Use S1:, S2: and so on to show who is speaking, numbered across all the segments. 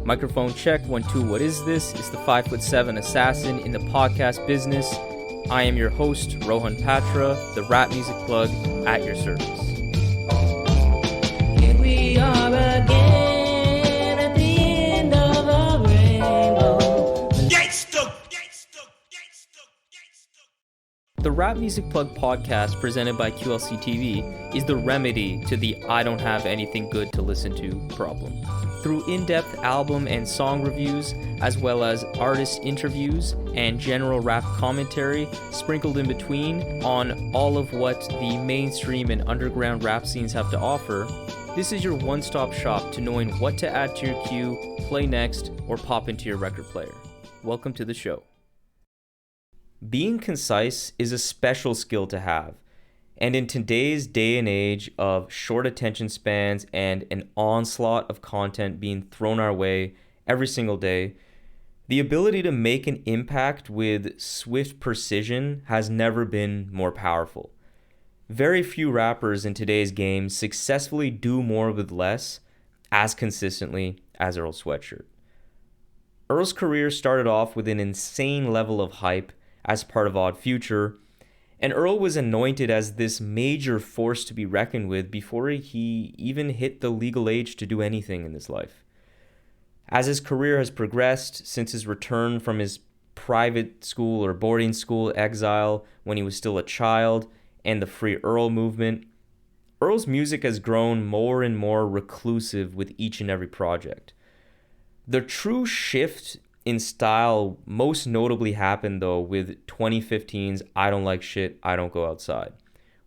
S1: Microphone check, 1, 2, what is this? It's the 5'7" assassin in the podcast business. I am your host, Rohan Patra, the rap music plug at your service.
S2: Here we are again at the end of a rainbow.
S1: The Rap Music Plug podcast presented by QLC TV is the remedy to the I don't have anything good to listen to problem. Through in-depth album and song reviews, as well as artist interviews and general rap commentary sprinkled in between on all of what the mainstream and underground rap scenes have to offer, this is your one-stop shop to knowing what to add to your queue, play next, or pop into your record player. Welcome to the show. Being concise is a special skill to have, and in today's day and age of short attention spans and an onslaught of content being thrown our way every single day, the ability to make an impact with swift precision has never been more powerful. Very few rappers in today's game successfully do more with less as consistently as Earl Sweatshirt. Earl's career started off with an insane level of hype as part of Odd Future, and Earl was anointed as this major force to be reckoned with before he even hit the legal age to do anything in his life. As his career has progressed since his return from his private school or boarding school exile when he was still a child and the Free Earl movement, Earl's music has grown more and more reclusive with each and every project. The true shift in style most notably happened though with 2015's I Don't Like Shit, I Don't Go Outside,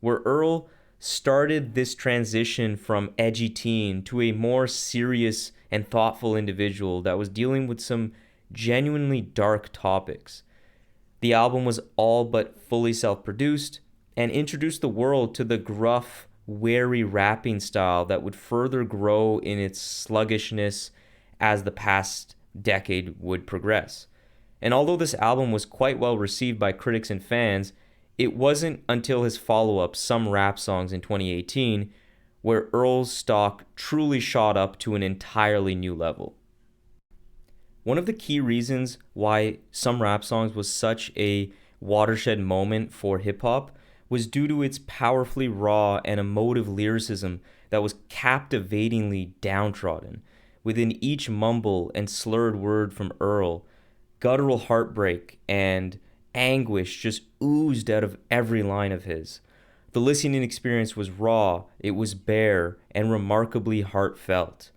S1: where Earl started this transition from edgy teen to a more serious and thoughtful individual that was dealing with some genuinely dark topics. The album was all but fully self-produced and introduced the world to the gruff, wary rapping style that would further grow in its sluggishness as the past decade would progress. And although this album was quite well received by critics and fans, it wasn't until his follow-up, Some Rap Songs in 2018, where Earl's stock truly shot up to an entirely new level. One of the key reasons why Some Rap Songs was such a watershed moment for hip-hop was due to its powerfully raw and emotive lyricism that was captivatingly downtrodden. Within each mumble and slurred word from Earl, guttural heartbreak and anguish just oozed out of every line of his. The listening experience was raw, it was bare, and remarkably heartfelt.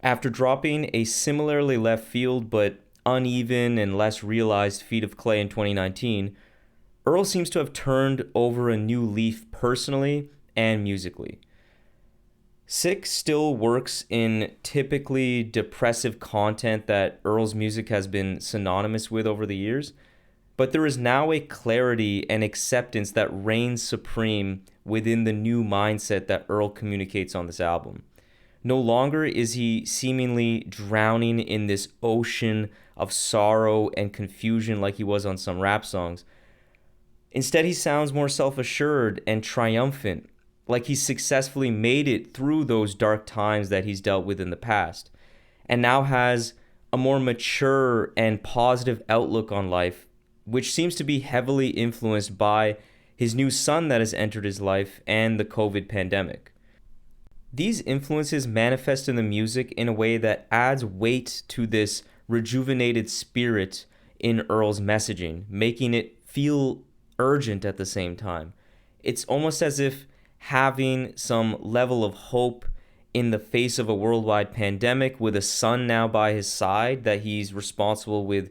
S1: After dropping a similarly left field but uneven and less realized feat of clay in 2019, Earl seems to have turned over a new leaf personally and musically. Sick still works in typically depressive content that Earl's music has been synonymous with over the years, but there is now a clarity and acceptance that reigns supreme within the new mindset that Earl communicates on this album. No longer is he seemingly drowning in this ocean of sorrow and confusion like he was on Some Rap Songs. Instead, he sounds more self-assured and triumphant, like he's successfully made it through those dark times that he's dealt with in the past, and now has a more mature and positive outlook on life, which seems to be heavily influenced by his new son that has entered his life and the COVID pandemic. These influences manifest in the music in a way that adds weight to this rejuvenated spirit in Earl's messaging, making it feel urgent at the same time. It's almost as if having some level of hope in the face of a worldwide pandemic with a son now by his side that he's responsible with,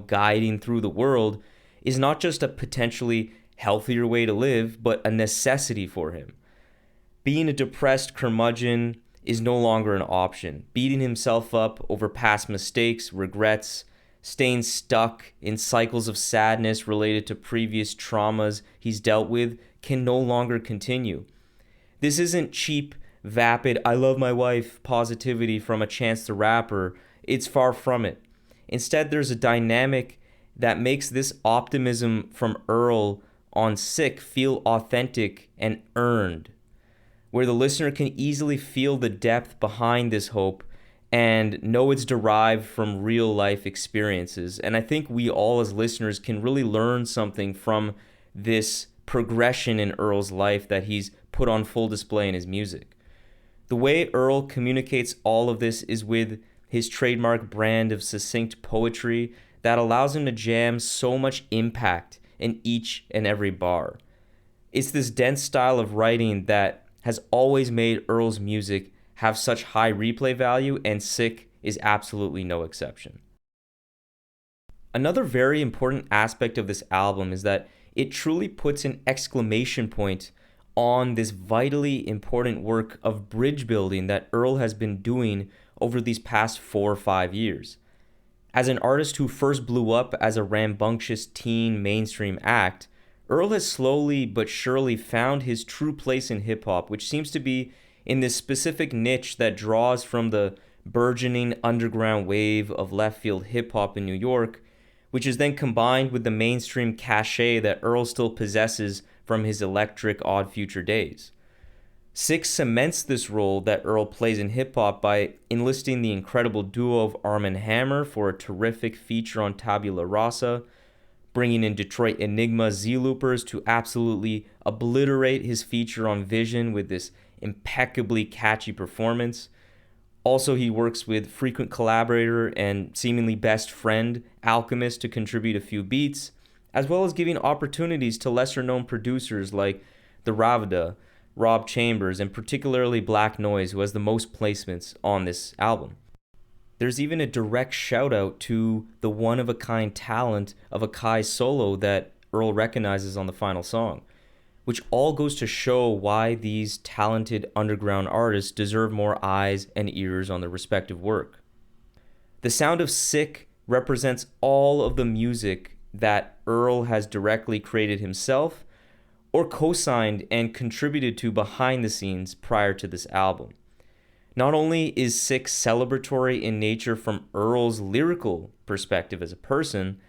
S1: guiding through the world is not just a potentially healthier way to live, but a necessity for him. Being a depressed curmudgeon is no longer an option. Beating himself up over past mistakes, regrets, staying stuck in cycles of sadness related to previous traumas he's dealt with can no longer continue. This isn't cheap, vapid, I love my wife positivity from a Chance the Rapper. It's far from it. Instead, there's a dynamic that makes this optimism from Earl on Sick feel authentic and earned, where the listener can easily feel the depth behind this hope and know it's derived from real life experiences. And I think we all as listeners can really learn something from this progression in Earl's life that he's put on full display in his music. The way Earl communicates all of this is with his trademark brand of succinct poetry that allows him to jam so much impact in each and every bar. It's this dense style of writing that has always made Earl's music have such high replay value, and Sick is absolutely no exception. Another very important aspect of this album is that it truly puts an exclamation point on this vitally important work of bridge building that Earl has been doing over these past 4 or 5 years. As an artist who first blew up as a rambunctious teen mainstream act, Earl has slowly but surely found his true place in hip-hop, which seems to be in this specific niche that draws from the burgeoning underground wave of left-field hip-hop in New York, which is then combined with the mainstream cachet that Earl still possesses from his electric Odd Future days. Sick cements this role that Earl plays in hip-hop by enlisting the incredible duo of Arm & Hammer for a terrific feature on Tabula Rasa, bringing in Detroit Enigma Z-Loopers to absolutely obliterate his feature on Vision with this impeccably catchy performance. Also, he works with frequent collaborator and seemingly best friend Alchemist to contribute a few beats, as well as giving opportunities to lesser-known producers like derived, Rob Chambers, and particularly Black Noise, who has the most placements on this album. There's even a direct shout-out to the one-of-a-kind talent of a Kai solo that Earl recognizes on the final song, which all goes to show why these talented underground artists deserve more eyes and ears on their respective work. The sound of Sick represents all of the music that Earl has directly created himself or co-signed and contributed to behind the scenes prior to this album. Not only is Sick celebratory in nature from Earl's lyrical perspective as a person,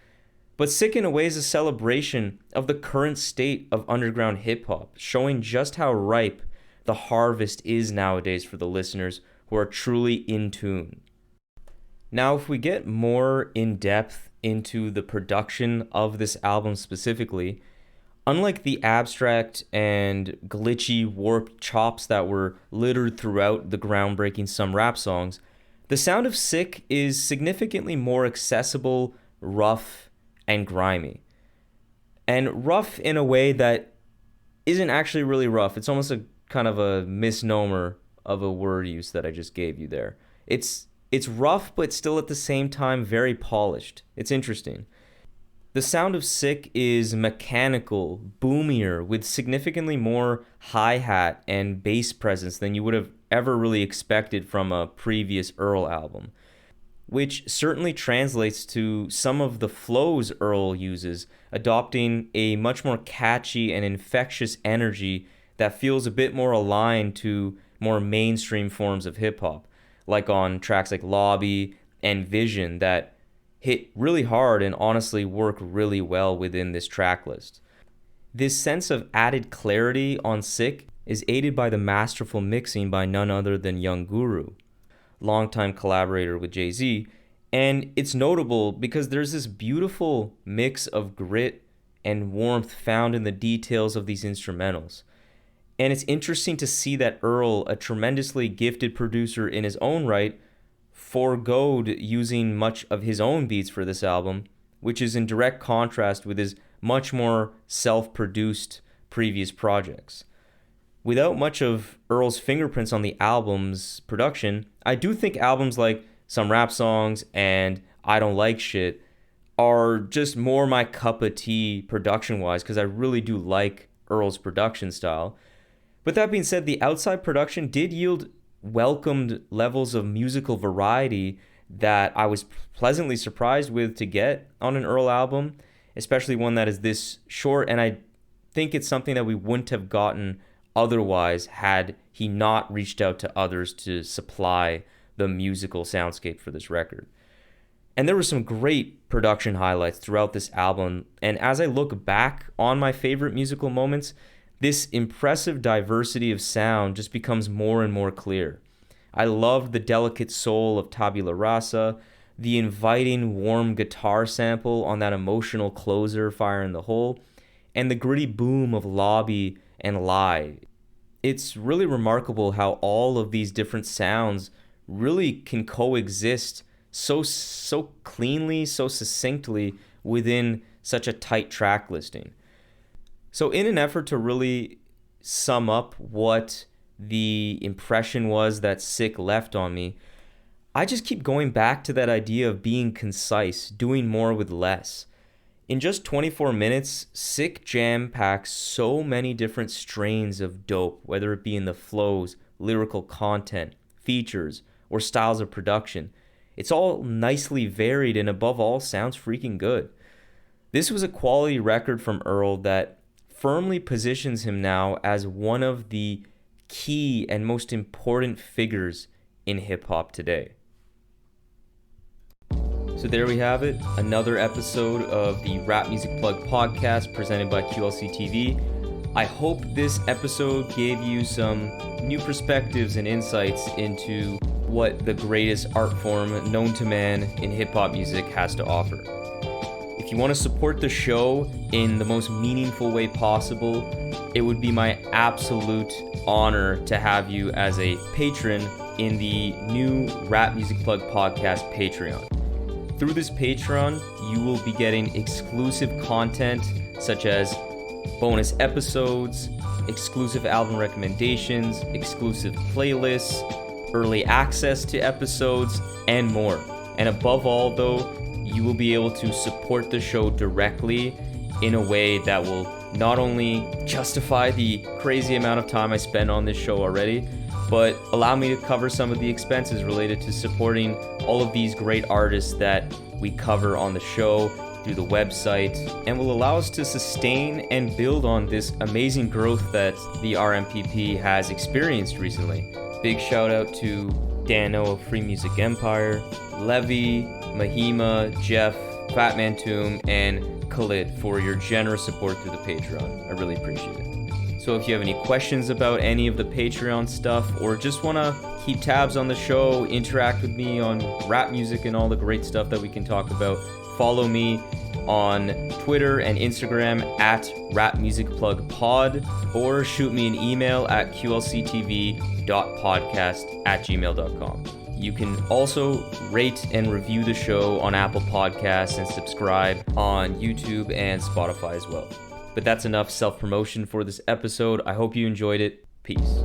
S1: but Sick in a way is a celebration of the current state of underground hip-hop, showing just how ripe the harvest is nowadays for the listeners who are truly in tune. Now, if we get more in depth into the production of this album specifically, unlike the abstract and glitchy, warped chops that were littered throughout the groundbreaking Some Rap songs, the sound of Sick is significantly more accessible, rough, and grimy. And rough in a way that isn't actually really rough. It's almost a kind of a misnomer of a word use that I just gave you there. It's rough, but still at the same time very polished. It's interesting. The sound of Sick is mechanical, boomier, with significantly more hi-hat and bass presence than you would have ever really expected from a previous Earl album, which certainly translates to some of the flows Earl uses, adopting a much more catchy and infectious energy that feels a bit more aligned to more mainstream forms of hip-hop, like on tracks like Lobby and Vision that hit really hard and honestly work really well within this track list. This sense of added clarity on Sick is aided by the masterful mixing by none other than Young Guru, longtime collaborator with Jay-Z, and it's notable because there's this beautiful mix of grit and warmth found in the details of these instrumentals. And it's interesting to see that Earl, a tremendously gifted producer in his own right, foregoed using much of his own beats for this album, which is in direct contrast with his much more self-produced previous projects. Without much of Earl's fingerprints on the album's production, I do think albums like Some Rap Songs and I Don't Like Shit are just more my cup of tea production-wise, because I really do like Earl's production style. But that being said, the outside production did yield welcomed levels of musical variety that I was pleasantly surprised with to get on an Earl album, especially one that is this short, and I think it's something that we wouldn't have gotten otherwise had he not reached out to others to supply the musical soundscape for this record. And there were some great production highlights throughout this album, and as I look back on my favorite musical moments, this impressive diversity of sound just becomes more and more clear. I loved the delicate soul of Tabula Rasa, the inviting warm guitar sample on that emotional closer, Fire in the Hole, and the gritty boom of Lobby and Lie. It's really remarkable how all of these different sounds really can coexist so cleanly, so succinctly within such a tight track listing. So in an effort to really sum up what the impression was that Sick left on me, I just keep going back to that idea of being concise, doing more with less. In just 24 minutes, Sick jam packs so many different strains of dope, whether it be in the flows, lyrical content, features, or styles of production. It's all nicely varied and above all sounds freaking good. This was a quality record from Earl that firmly positions him now as one of the key and most important figures in hip-hop today. So there we have it, another episode of the Rap Music Plug podcast presented by QLC TV. I hope this episode gave you some new perspectives and insights into what the greatest art form known to man in hip-hop music has to offer. If you want to support the show in the most meaningful way possible, it would be my absolute honor to have you as a patron in the new Rap Music Plug podcast Patreon. Through this Patreon, you will be getting exclusive content such as bonus episodes, exclusive album recommendations, exclusive playlists, early access to episodes, and more. And above all, though, you will be able to support the show directly in a way that will not only justify the crazy amount of time I spend on this show already, but allow me to cover some of the expenses related to supporting all of these great artists that we cover on the show through the website, and will allow us to sustain and build on this amazing growth that the RMPP has experienced recently. Big shout out to Dano of Free Music Empire, Levy, Mahima, Jeff, Fatman Toom, and Khalid for your generous support through the Patreon. I really appreciate it. So if you have any questions about any of the Patreon stuff, or just want to keep tabs on the show, interact with me on rap music and all the great stuff that we can talk about, follow me on Twitter and Instagram at rapmusicplugpod, or shoot me an email at qlctv.podcast@gmail.com. You can also rate and review the show on Apple Podcasts and subscribe on YouTube and Spotify as well. But that's enough self-promotion for this episode. I hope you enjoyed it. Peace.